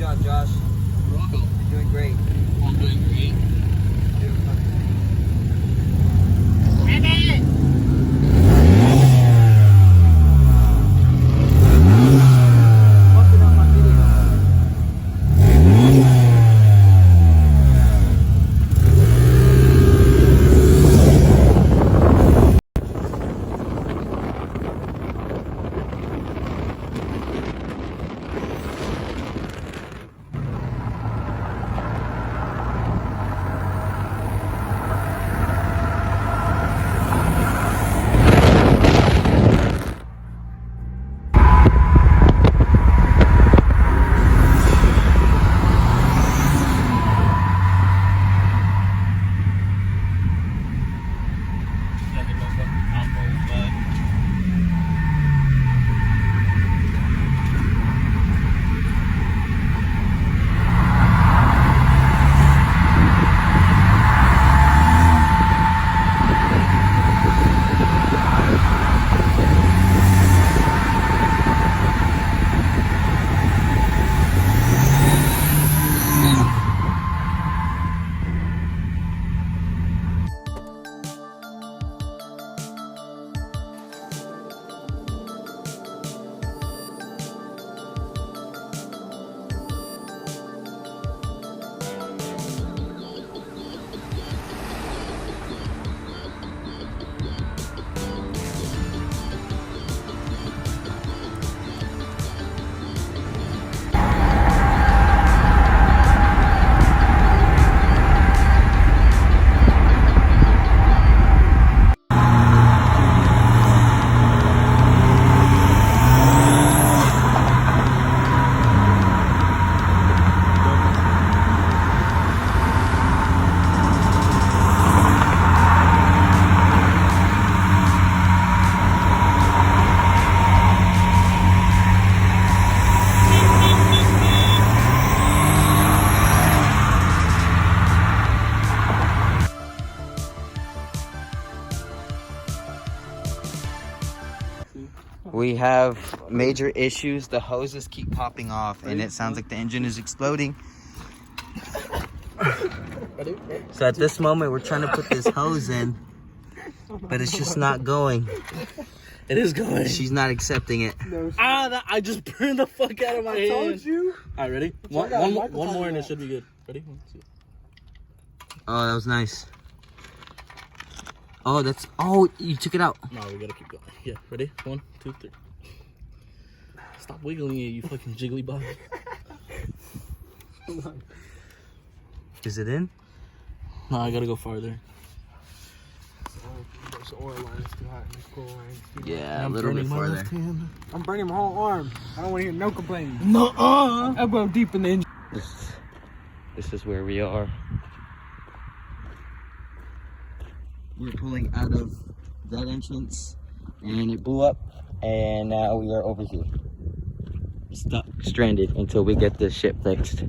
job, Josh. You're welcome. You're doing great. I'm doing great. We have major issues. The hoses keep popping off and it sounds like the engine is exploding. So at this moment we're trying to put this hose in, but it's just not going. It is going. She's not accepting it. I just burned the fuck out of my hand. I told you. Alright, ready? One more and it should be good. Ready? Oh, that was nice. Oh, oh, you took it out. No, we gotta keep going. Yeah, ready? 1, 2, 3. Stop wiggling it, you fucking jiggly bug. Is it in? No, I gotta go farther. Those oil lines too hot and this cool lines. Yeah, a little bit farther. I'm burning my whole arm. I don't want to hear no complaining. No, elbow deep in the engine. This is where we are. We're pulling out of that entrance and it blew up, and now we are over here. Stuck, stranded until we get this shit fixed.